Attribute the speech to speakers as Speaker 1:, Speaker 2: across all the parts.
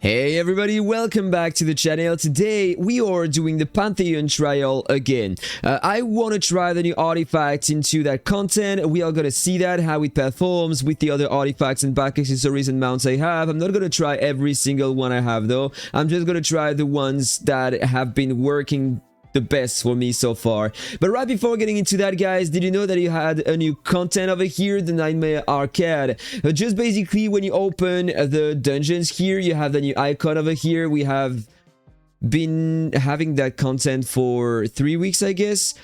Speaker 1: Hey everybody, welcome back to the channel. Today we are doing the Pantheon trial again. I want to try the new artifacts into that content. We are going to see that, how it performs with the other artifacts and back accessories and mounts I have. I'm not going to try every single one I have though. I'm just going to try the ones that have been working the best for me so far. But right before getting into that, guys, did you know that you had a new content over here, the Nightmare Arcade? Just basically when you open the dungeons here, you have the new icon over here. We have been having that content for 3 weeks, I guess.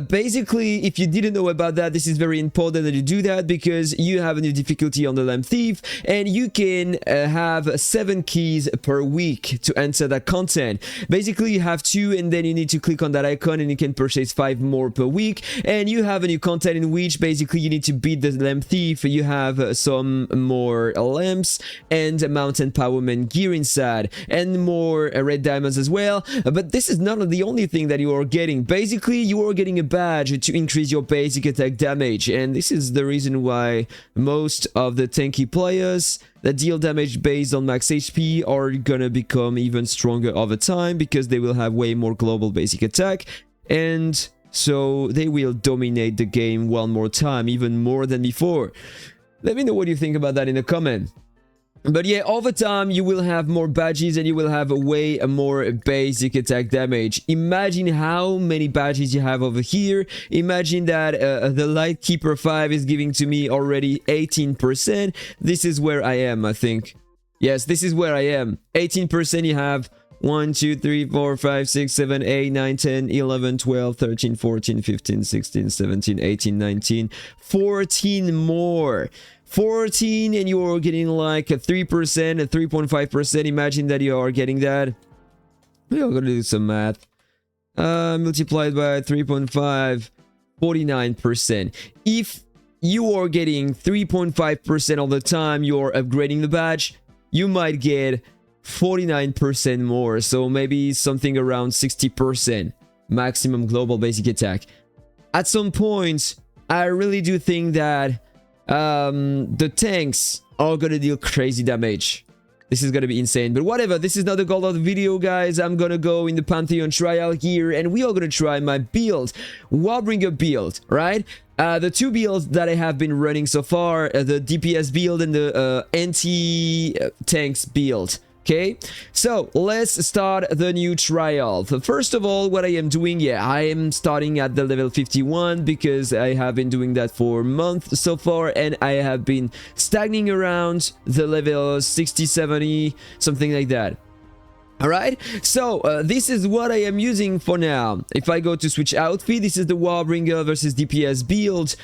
Speaker 1: Basically, if you didn't know about that, this is very important that you do that because you have a new difficulty on the Lamp Thief and you can have 7 keys per week to enter that content. Basically, you have 2 and then you need to click on that icon and you can purchase 5 more per week. And you have a new content in which basically you need to beat the Lamp Thief. You have some more lamps and Mountain Powerman gear inside and more red diamonds as well. But this is not the only thing that you are getting. Basically, you are getting a badge to increase your basic attack damage, and this is the reason why most of the tanky players that deal damage based on max HP are gonna become even stronger over time because they will have way more global basic attack, and so they will dominate the game one more time, even more than before. Let me know what you think about that in the comment. But yeah, over time you will have more badges and you will have way more basic attack damage. Imagine how many badges you have over here. Imagine that the Lightkeeper 5 is giving to me already 18%. This is where I am, I think. Yes, this is where I am. 18% you have 1, 2, 3, 4, 5, 6, 7, 8, 9, 10, 11, 12, 13, 14, 15, 16, 17, 18, 19, 14 more. 14 and you are getting like a 3%, a 3.5%. Imagine that you are getting that. We are gonna do some math. Multiplied by 3.5, 49%. If you are getting 3.5% all the time you're upgrading the badge, you might get 49% more. So maybe something around 60% maximum global basic attack. At some point, I really do think that the tanks are gonna deal crazy damage. This is gonna be insane, but whatever, this is not the goal of the video, guys. I'm gonna go in the Pantheon trial here and we are gonna try my build, Warbringer build, right? The 2 builds that I have been running so far, the DPS build and the anti-tanks build. Okay, so let's start the new trial. So first of all, what I am doing, yeah, I am starting at the level 51 because I have been doing that for a month so far and I have been stagnating around the level 60, 70, something like that. Alright, so this is what I am using for now. If I go to switch outfit, this is the Warbringer versus DPS build,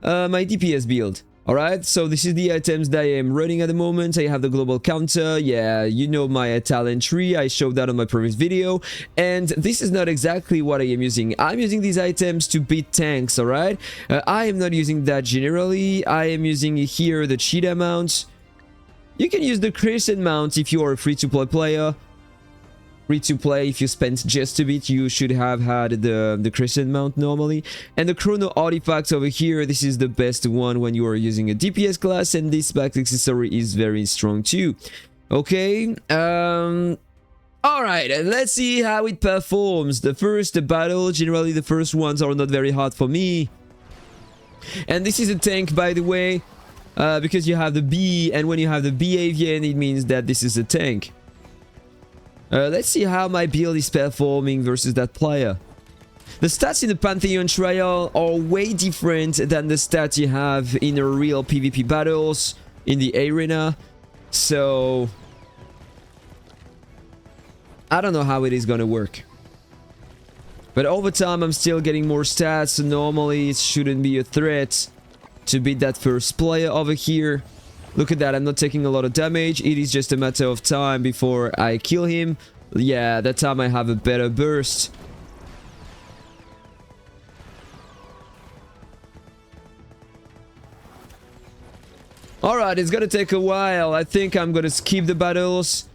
Speaker 1: my DPS build. Alright, so this is the items that I am running at the moment. I have the global counter. Yeah, you know my talent tree. I showed that on my previous video. And this is not exactly what I am using. I'm using these items to beat tanks, alright? I am not using that generally. I am using here the cheetah mount. You can use the crescent mount if you are a free-to-play player. Free to play, if you spent just a bit, you should have had the crescent mount normally. And the chrono artifact over here, this is the best one when you are using a DPS class, and this back accessory is very strong too. Okay, alright, let's see how it performs. The first battle, generally the first ones are not very hard for me. And this is a tank, by the way, because you have the B, and when you have the B avian, it means that this is a tank. Let's see how my build is performing versus that player. The stats in the Pantheon trial are way different than the stats you have in the real PvP battles in the arena. So I don't know how it is gonna work. But over time I'm still getting more stats, so normally it shouldn't be a threat to beat that first player over here. Look at that, I'm not taking a lot of damage. It is just a matter of time before I kill him. Yeah, that time I have a better burst. Alright, it's gonna take a while. I think I'm gonna skip the battles.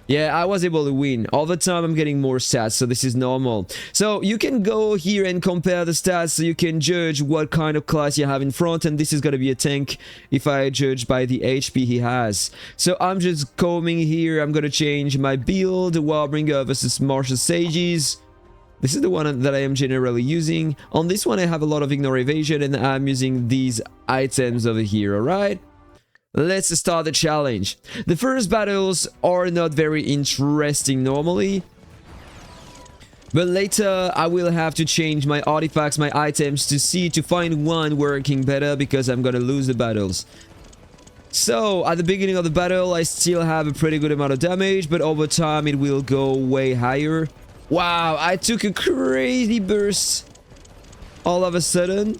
Speaker 1: Yeah, I was able to win. All the time I'm getting more stats, so this is normal. So you can go here and compare the stats so you can judge what kind of class you have in front, and this is gonna be a tank if I judge by the HP he has. So I'm just combing here. I'm gonna change my build, Warbringer versus Martial Sages. This is the one that I am generally using. On this one I have a lot of ignore evasion, and I'm using these items over here, alright? Let's start the challenge. The first battles are not very interesting normally, but later I will have to change my artifacts, my items to find one working better, because I'm gonna lose the battles. So at the beginning of the battle I still have a pretty good amount of damage, but over time it will go way higher. Wow, I took a crazy burst all of a sudden.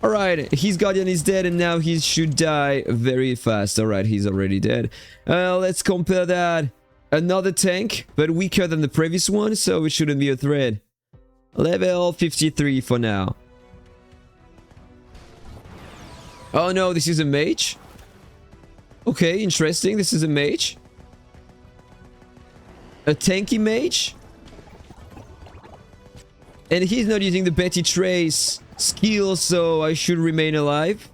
Speaker 1: Alright, his Guardian is dead and now he should die very fast. Alright, he's already dead. Let's compare that. Another tank, but weaker than the previous one, so it shouldn't be a threat. Level 53 for now. Oh no, this is a mage? Okay, interesting. This is a mage. A tanky mage? And he's not using the Betty Trace skill, so I should remain alive.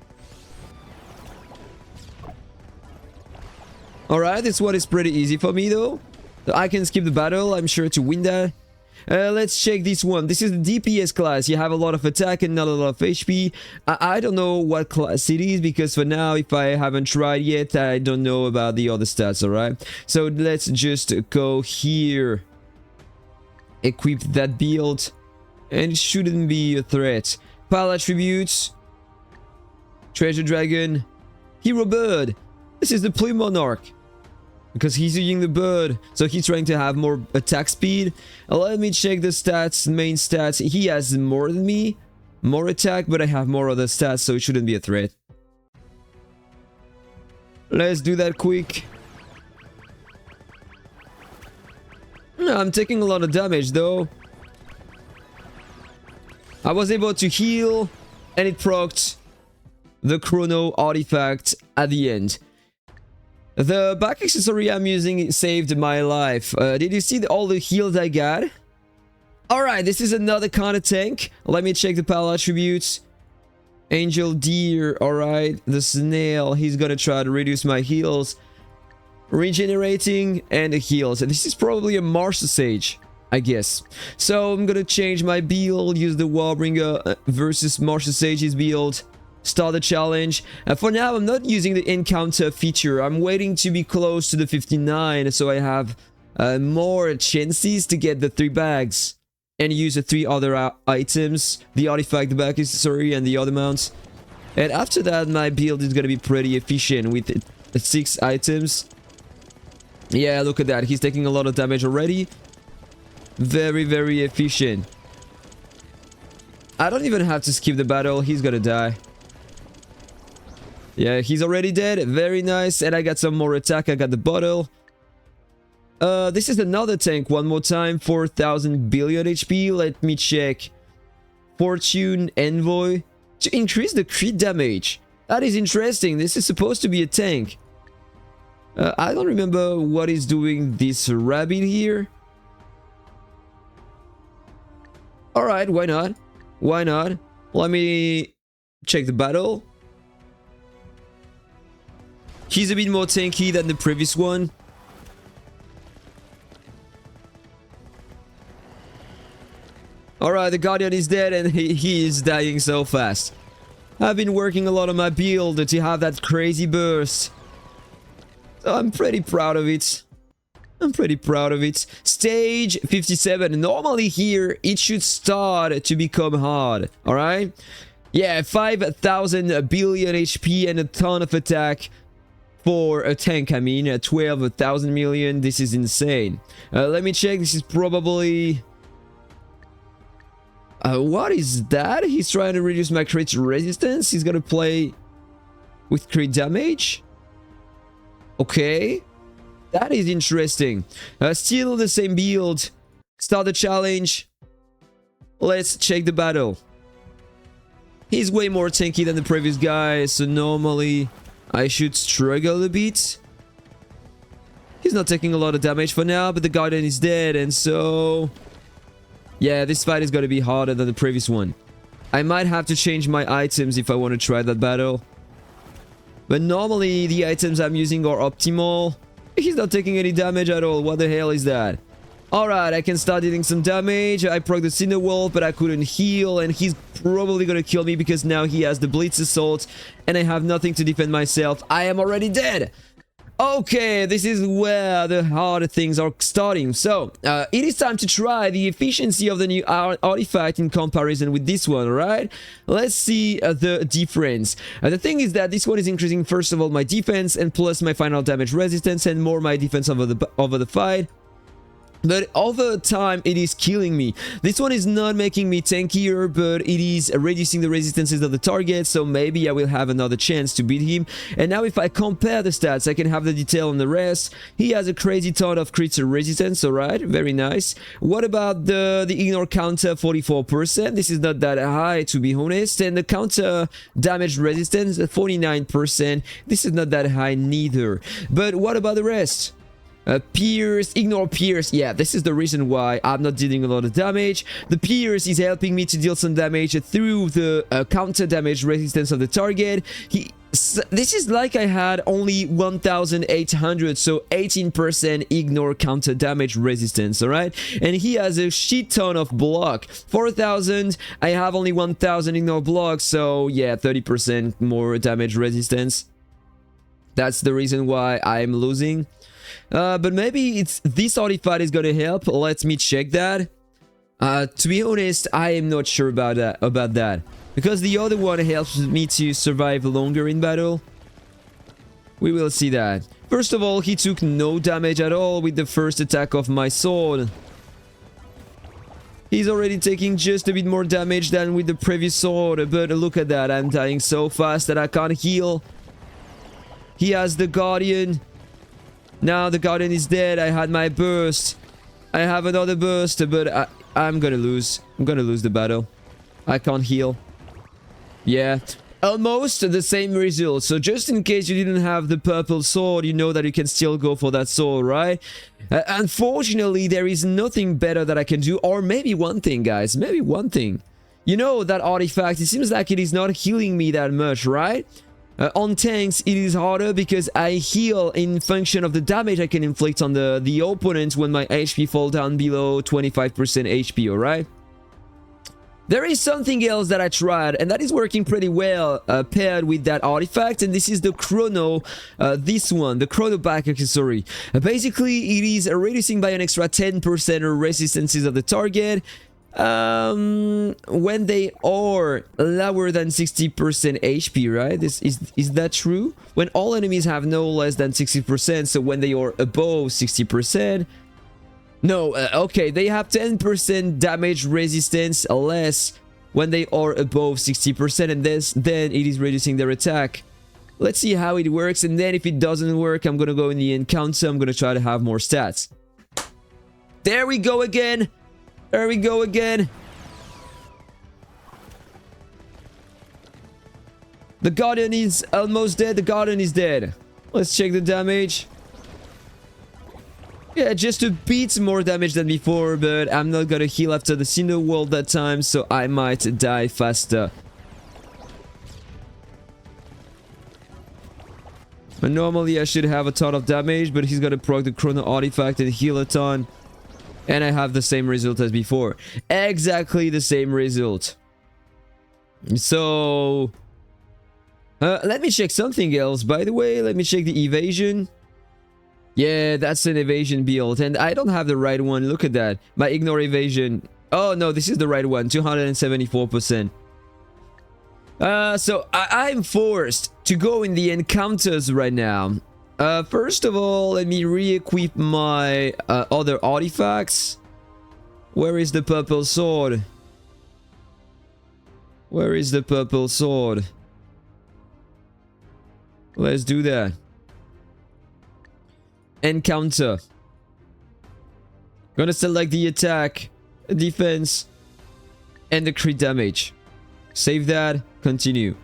Speaker 1: Alright, this one is pretty easy for me though. I can skip the battle, I'm sure to win that. Let's check this one. This is the DPS class. You have a lot of attack and not a lot of HP. I don't know what class it is, because for now, if I haven't tried yet, I don't know about the other stats, alright? So let's just go here. Equip that build. And it shouldn't be a threat. Pile attributes. Treasure Dragon. Hero Bird. This is the Plume Monarch. Because he's using the bird, so he's trying to have more attack speed. Let me check the stats, main stats. He has more than me. More attack, but I have more other stats, so it shouldn't be a threat. Let's do that quick. No, I'm taking a lot of damage though. I was able to heal, and it procced the Chrono artifact at the end. The back accessory I'm using saved my life. Did you see all the heals I got? Alright, this is another kind of tank. Let me check the pal attributes. Angel Deer, alright. The Snail, he's gonna try to reduce my heals. Regenerating and heals. This is probably a Martial Sage, I guess. So I'm gonna change my build, use the Warbringer versus Martial Sage's build. Start the challenge. For now, I'm not using the encounter feature. I'm waiting to be close to the 59, so I have more chances to get the 3 bags and use the 3 other items, the artifact, the back accessory, and the other mounts. And after that, my build is gonna be pretty efficient with 6 items. Yeah, look at that. He's taking a lot of damage already. Very, very efficient. I don't even have to skip the battle. He's gonna die. Yeah, he's already dead. Very nice. And I got some more attack. I got the bottle. This is another tank. One more time. 4,000 billion HP. Let me check. Fortune Envoy. To increase the crit damage. That is interesting. This is supposed to be a tank. I don't remember what is doing this rabbit here. Alright, why not? Why not? Let me check the battle. He's a bit more tanky than the previous one. Alright, the Guardian is dead and he is dying so fast. I've been working a lot on my build to have that crazy burst. So I'm pretty proud of it. I'm pretty proud of it. Stage 57. Normally here, it should start to become hard. Alright? Yeah, 5,000 billion HP and a ton of attack. For a tank, I mean, 12,000 million. This is insane. Let me check. This is probably... what is that? He's trying to reduce my crit resistance. He's gonna play with crit damage. Okay. That is interesting. Still the same build. Start the challenge. Let's check the battle. He's way more tanky than the previous guy, so normally... I should struggle a bit. He's not taking a lot of damage for now, but the Guardian is dead, and so... yeah, this fight is going to be harder than the previous one. I might have to change my items if I want to try that battle. But normally, the items I'm using are optimal. He's not taking any damage at all. What the hell is that? Alright, I can start dealing some damage. I proc the Cinder Wolf, but I couldn't heal. And he's probably gonna kill me because now he has the Blitz Assault. And I have nothing to defend myself. I am already dead! Okay, this is where the hard things are starting. So, it is time to try the efficiency of the new artifact in comparison with this one, right? Let's see the difference. The thing is that this one is increasing, first of all, my defense and plus my final damage resistance and more my defense over the fight. But over time, it is killing me. This one is not making me tankier, but it is reducing the resistances of the target, so maybe I will have another chance to beat him. And now if I compare the stats, I can have the detail on the rest. He has a crazy ton of crit resistance, alright, very nice. What about the ignore counter, 44%? This is not that high, to be honest. And the counter damage resistance, 49%. This is not that high neither. But what about the rest? Pierce, ignore Pierce. Yeah, this is the reason why I'm not dealing a lot of damage. The Pierce is helping me to deal some damage through the counter damage resistance of the target. This is like I had only 1800, so 18% ignore counter damage resistance, alright? And he has a shit ton of block. 4000, I have only 1000 ignore block, so yeah, 30% more damage resistance. That's the reason why I'm losing. But maybe it's this artifact is gonna help. Let me check that. To be honest, I am not sure about that. Because the other one helps me to survive longer in battle. We will see that. First of all, he took no damage at all with the first attack of my sword. He's already taking just a bit more damage than with the previous sword. But look at that, I'm dying so fast that I can't heal. He has the Guardian. Now the Guardian is dead. I had my burst. I have another burst, but I'm gonna lose. I'm gonna lose the battle. I can't heal. Yeah, almost the same result. So just in case you didn't have the purple sword, you know that you can still go for that sword, right? Unfortunately, there is nothing better that I can do. Or maybe one thing, guys. Maybe one thing. You know, that artifact, it seems like it is not healing me that much, right? On tanks, it is harder because I heal in function of the damage I can inflict on the opponent when my HP fall down below 25% HP, alright? There is something else that I tried, and that is working pretty well paired with that artifact, and this is the Chrono, this one, the Chrono back accessory. Basically, it is reducing by an extra 10% resistances of the target, when they are lower than 60% HP, right? Is that true? When all enemies have no less than 60%, so when they are above 60%... No, okay, they have 10% damage resistance less when they are above 60%, and then it is reducing their attack. Let's see how it works, and then if it doesn't work, I'm gonna go in the encounter, I'm gonna try to have more stats. There we go again! There we go again. The Guardian is almost dead. The Guardian is dead. Let's check the damage. Yeah, just a bit more damage than before, but I'm not gonna heal after the Cinder Wolf that time, so I might die faster. But normally I should have a ton of damage, but he's gonna proc the Chrono artifact and heal a ton. And I have the same result as before. Exactly the same result. So... let me check something else. By the way, let me check the evasion. Yeah, that's an evasion build. And I don't have the right one. Look at that. My ignore evasion. Oh, no, this is the right one. 274%. So I'm forced to go in the encounters right now. First of all, let me re-equip my other artifacts. Where is the purple sword? Where is the purple sword? Let's do that. Encounter. Gonna select the attack, defense, and the crit damage. Save that, continue.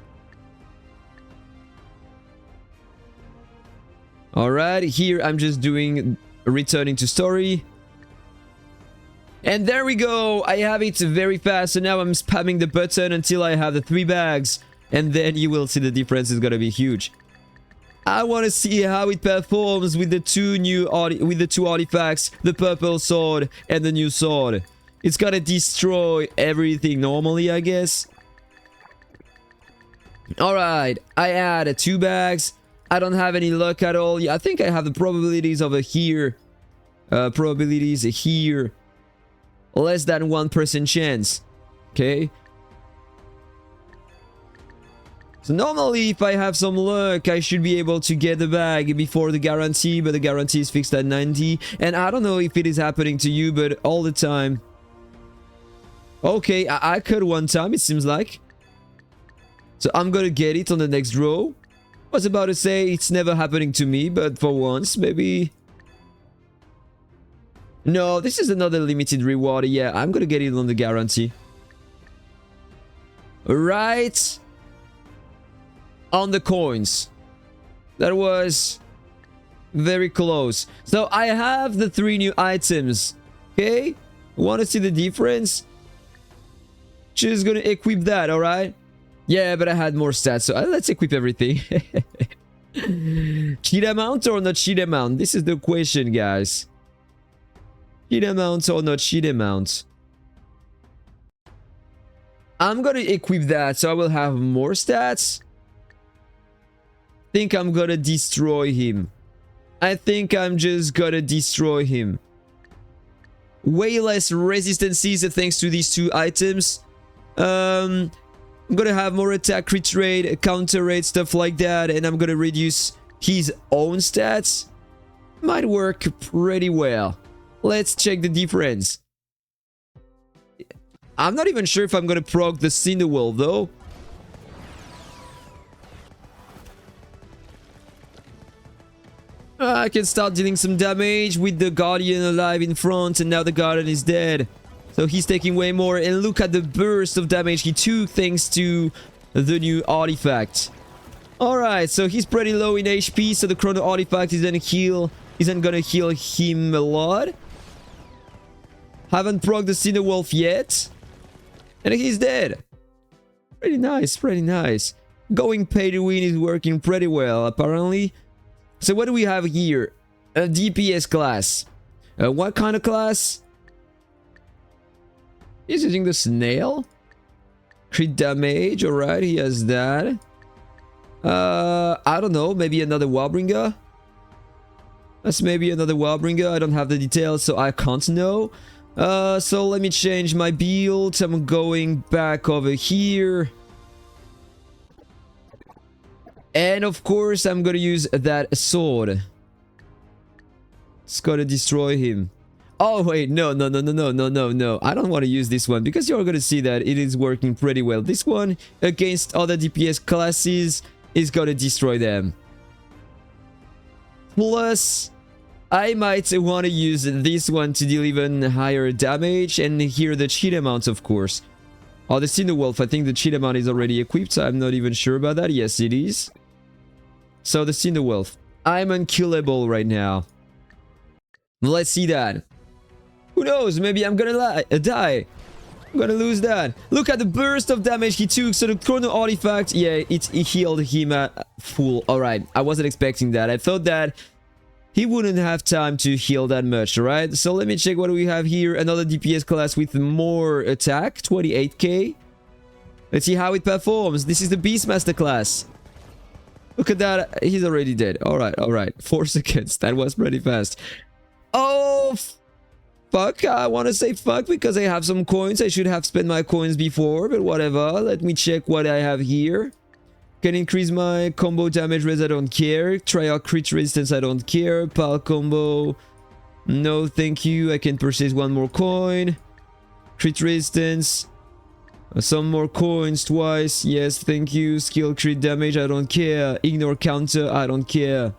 Speaker 1: Alright, here I'm just doing returning to story. And there we go. I have it very fast. So now I'm spamming the button until I have the 3 bags. And then you will see the difference is gonna be huge. I want to see how it performs with the two artifacts, the purple sword and the new sword. It's gonna destroy everything normally, I guess. Alright, I add 2 bags. I don't have any luck at all. Yeah, I think I have the probabilities over here. Probabilities here. Less than 1% chance. Okay. So normally if I have some luck, I should be able to get the bag before the guarantee, but the guarantee is fixed at 90. And I don't know if it is happening to you, but all the time. Okay, I could one time, it seems like. So I'm gonna get it on the next draw. I was about to say it's never happening to me, but for once, maybe... No, this is another limited reward. Yeah, I'm gonna get it on the guarantee. Right on the coins. That was very close. So I have the 3 new items. Okay? Want to see the difference? Just gonna equip that, alright? Yeah, but I had more stats, so let's equip everything. Cheat amount or not cheat amount? This is the question, guys. Cheat amount or not cheat amount? I'm gonna equip that, so I will have more stats. Think I'm gonna destroy him. I think I'm just gonna destroy him. Way less resistances thanks to these 2 items. I'm gonna have more attack, crit rate, counter rate, stuff like that, and I'm gonna reduce his own stats. Might work pretty well. Let's check the difference. I'm not even sure if I'm gonna proc the Cinderwolf though. I can start dealing some damage with the Guardian alive in front, and now the Guardian is dead. So he's taking way more, and look at the burst of damage he took thanks to the new artifact. Alright, so he's pretty low in HP, so the Chrono artifact isn't gonna heal him a lot. Haven't procced the Cinderwolf yet. And he's dead. Pretty nice, pretty nice. Going pay to win is working pretty well, apparently. So what do we have here? A DPS class. What kind of class? He's using the snail. Crit damage, alright, he has that. I don't know, maybe another Warbringer? That's maybe another Warbringer, I don't have the details, so I can't know. So let me change my build. I'm going back over here. And of course, I'm gonna use that sword. It's gonna destroy him. Oh wait, no. I don't want to use this one because you're gonna see that it is working pretty well. This one against other DPS classes is gonna destroy them. Plus, I might want to use this one to deal even higher damage, and here the cheat amount, of course. Oh, the Cinderwolf, I think the cheat amount is already equipped, so I'm not even sure about that. Yes, it is. So the Cinderwolf. I'm unkillable right now. Let's see that. Who knows? Maybe I'm gonna die. I'm gonna lose that. Look at the burst of damage he took. So the Chrono artifact, yeah, it healed him full. Alright, I wasn't expecting that. I thought that he wouldn't have time to heal that much, right? So let me check what we have here. Another DPS class with more attack, 28k. Let's see how it performs. This is the Beastmaster class. Look at that. He's already dead. Alright, alright. 4 seconds. That was pretty fast. Oh, fuck. I want to say fuck because I have some coins. I should have spent my coins before, but whatever. Let me check what I have here. Can increase my combo damage res, I don't care. Try out crit resistance, I don't care. Pal combo, no thank you. I can purchase one more coin. Crit resistance, some more coins twice, yes thank you. Skill crit damage, I don't care. Ignore counter, I don't care.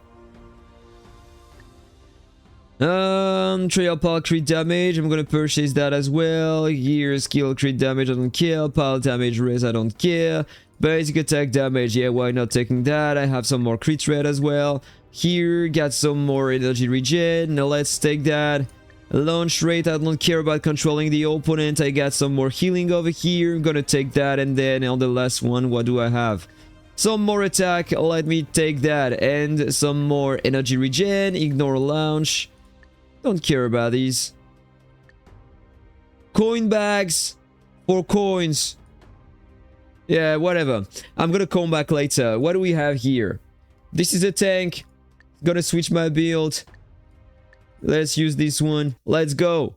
Speaker 1: Try out pal crit damage, I'm gonna purchase that as well. Here, skill crit damage, I don't care. Pal damage res, I don't care. Basic attack damage, yeah, why not taking that? I have some more crit rate as well. Here, got some more energy regen. Now let's take that. Launch rate, I don't care about controlling the opponent. I got some more healing over here. I'm gonna take that, and then on the last one, what do I have? Some more attack, let me take that. And some more energy regen, ignore launch. Don't care about these. Coin bags for coins. Yeah, whatever. I'm gonna come back later. What do we have here? This is a tank. Gonna switch my build. Let's use this one. Let's go.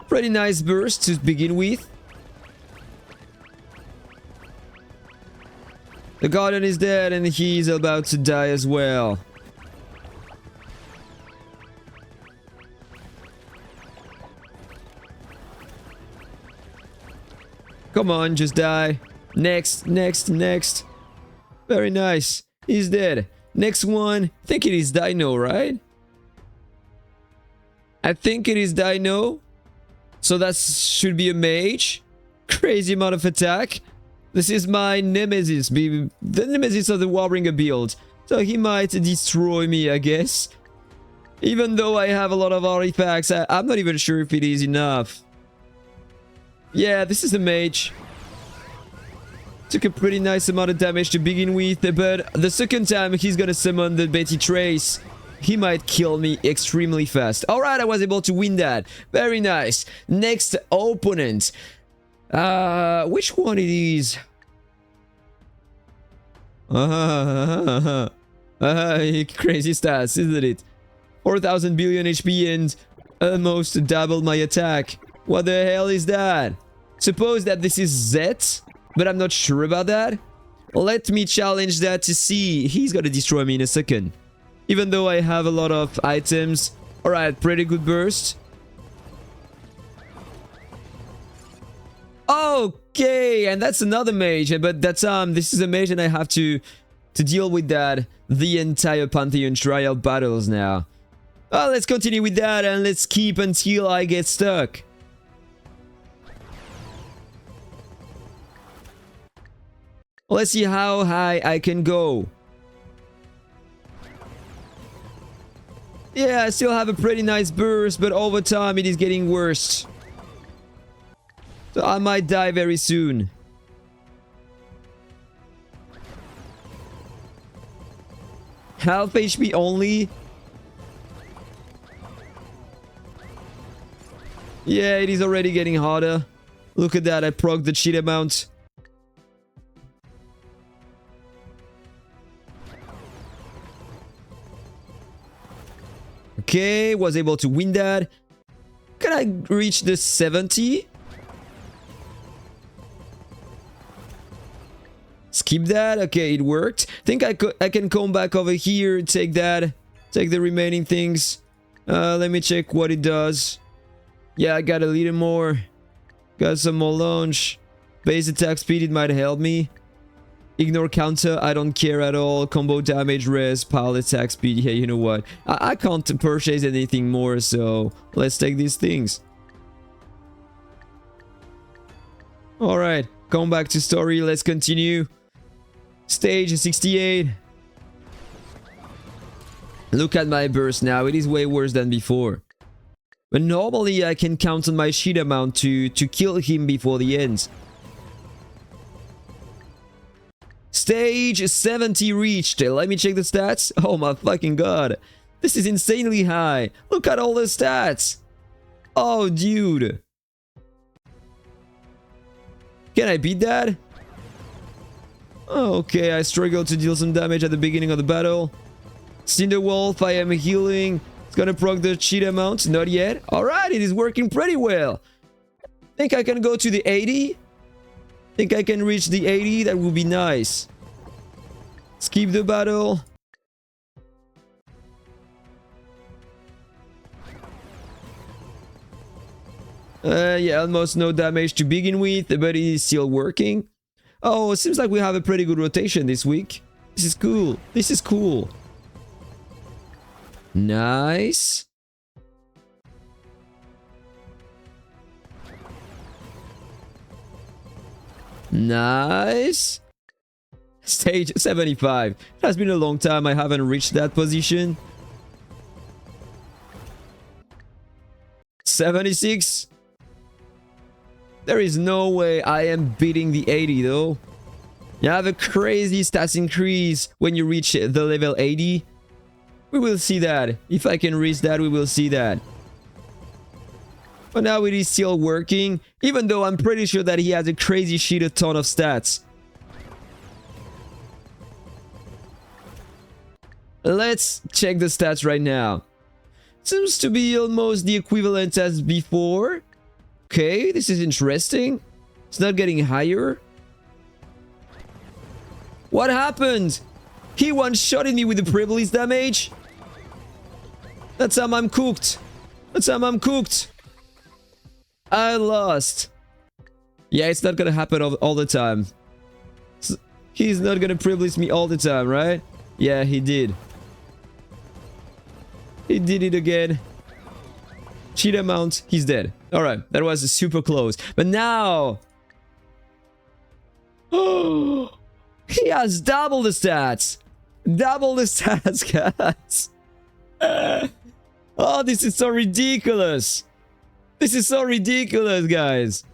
Speaker 1: Pretty nice burst to begin with. The Guardian is dead and he's about to die as well. Come on, just die. Next, next, next. Very nice. He's dead. Next one. I think it is Dino, right? I think it is Dino. So that should be a mage. Crazy amount of attack. This is my nemesis. The nemesis of the Warbringer build. So he might destroy me, I guess. Even though I have a lot of artifacts, I'm not even sure if it is enough. Yeah, this is a mage. Took a pretty nice amount of damage to begin with, but the second time he's gonna summon the Betty Trace, he might kill me extremely fast. Alright, I was able to win that. Very nice. Next opponent. Which one it is? Crazy stats, isn't it? 4,000 billion HP and almost double my attack. What the hell is that? Suppose that this is Z, but I'm not sure about that. Let me challenge that to see. He's gonna destroy me in a second. Even though I have a lot of items. Alright, pretty good burst. Okay, and that's another mage. But that's this is a mage and I have to deal with that the entire Pantheon trial battles now. Well, let's continue with that and let's keep until I get stuck. Let's see how high I can go. Yeah, I still have a pretty nice burst, but over time it is getting worse. So I might die very soon. Half HP only. Yeah, it is already getting harder. Look at that, I procced the cheat amount. Okay, was able to win that. Can I reach the 70? Skip that. Okay, it worked. Think I can come back over here, take that, take the remaining things. Let me check what it does. Yeah, I got a little more. Got some more launch. Base attack speed, it might help me. Ignore counter, I don't care at all. Combo damage, res, pile attack speed. Yeah, you know what? I can't purchase anything more, so let's take these things. Alright, come back to story. Let's continue. Stage 68. Look at my burst now. It is way worse than before. But normally I can count on my sheet amount to kill him before the end. Stage 70 reached. Let me check the stats. Oh my fucking god. This is insanely high. Look at all the stats. Oh, dude. Can I beat that? Oh, okay, I struggled to deal some damage at the beginning of the battle. Cinderwolf, I am healing. It's gonna proc the cheat amount. Not yet. Alright, it is working pretty well. Think I can go to the 80? Think I can reach the 80? That would be nice. Skip the battle. Yeah, almost no damage to begin with, but it is still working. Oh, it seems like we have a pretty good rotation this week. This is cool. This is cool. Nice. Nice. Stage 75. It has been a long time I haven't reached that position. 76. There is no way I am beating the 80 though. You have a crazy stats increase when you reach the level 80. We will see that. If I can reach that, we will see that. But now it is still working, even though I'm pretty sure that he has a crazy shit a ton of stats. Let's check the stats right now. Seems to be almost the equivalent as before. Okay, this is interesting. It's not getting higher. What happened? He one-shotted me with the pre-blitz damage. That's how I'm cooked. That's how I'm cooked. I lost. Yeah, it's not gonna happen all the time. He's not gonna pre-blitz me all the time, right? Yeah, he did. He did it again. Cheat amount, he's dead. Alright, that was super close. But now... Oh, he has double the stats. Double the stats, guys. Oh, this is so ridiculous. This is so ridiculous, guys.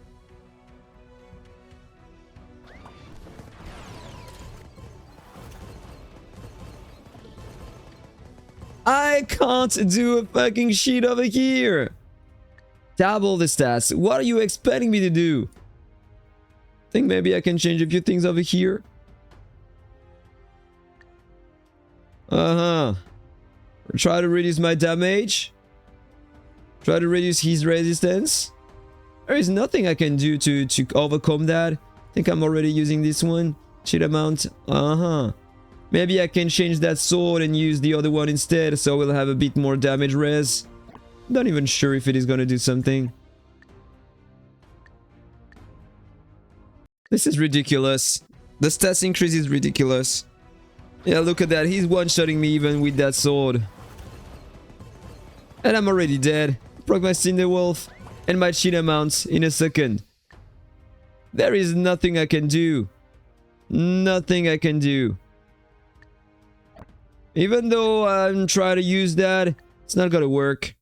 Speaker 1: I can't do a fucking shit over here. Double the stats. What are you expecting me to do? Think maybe I can change a few things over here. Try to reduce my damage. Try to reduce his resistance. There is nothing I can do to overcome that. I think I'm already using this one. Cheat amount. Maybe I can change that sword and use the other one instead, so we'll have a bit more damage res. Not even sure if it is gonna do something. This is ridiculous. The stats increase is ridiculous. Yeah, look at that. He's one-shotting me even with that sword. And I'm already dead. Broke my Cinder Wolf and my cheat amounts in a second. There is nothing I can do. Nothing I can do. Even though I'm trying to use that, it's not gonna work.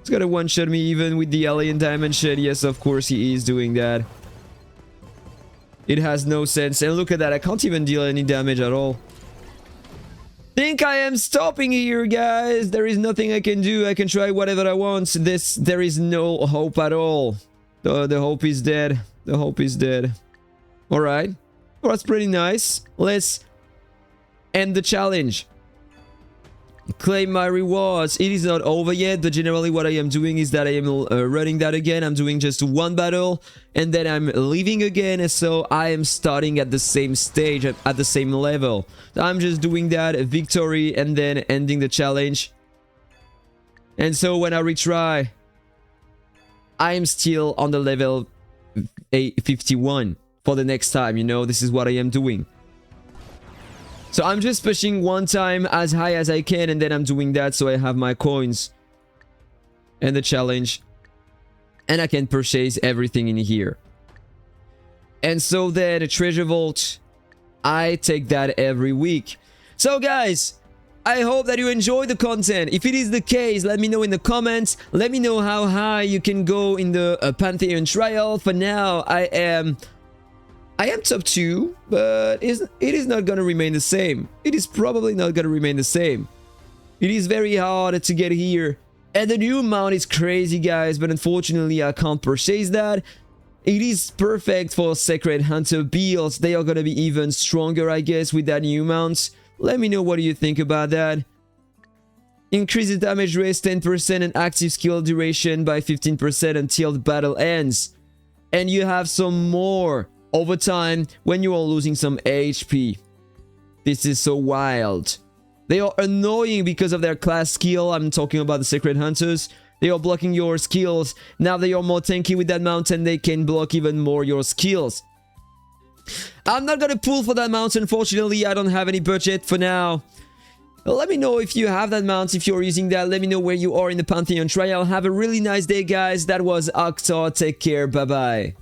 Speaker 1: It's gonna one-shot me even with the alien dimension. Yes, of course he is doing that. It has no sense. And look at that, I can't even deal any damage at all. Think I am stopping here, guys. There is nothing I can do. I can try whatever I want. There is no hope at all. The hope is dead. The hope is dead. Alright. Well, that's pretty nice. Let's end the challenge. Claim my rewards. It is not over yet, but generally what I am doing is that I am running that again. I'm doing just one battle and then I'm leaving again, so I am starting at the same stage, at the same level. I'm just doing that, a victory, and then ending the challenge. And so when I retry, I am still on the level 51 for the next time, you know. This is what I am doing. So I'm just pushing one time as high as I can, and then I'm doing that so I have my coins and the challenge, and I can purchase everything in here. And so then a treasure vault, I take that every week. So guys, I hope that you enjoy the content. If it is the case, let me know in the comments. Let me know how high you can go in the Pantheon trial. For now, I am top 2, but it is not gonna remain the same. It is probably not gonna remain the same. It is very hard to get here. And the new mount is crazy, guys, but unfortunately I can't purchase that. It is perfect for Sacred Hunter builds. They are gonna be even stronger, I guess, with that new mount. Let me know what you think about that. Increases damage raise 10% and active skill duration by 15% until the battle ends. And you have some more over time when you are losing some HP. This is so wild. They are annoying because of their class skill. I'm talking about the Sacred Hunters. They are blocking your skills. Now they are more tanky with that mount and they can block even more your skills. I'm not gonna pull for that mount, unfortunately. I don't have any budget for now. Let me know if you have that mount, if you're using that. Let me know where you are in the Pantheon trial. Have a really nice day, guys. That was Octar. Take care. Bye-bye.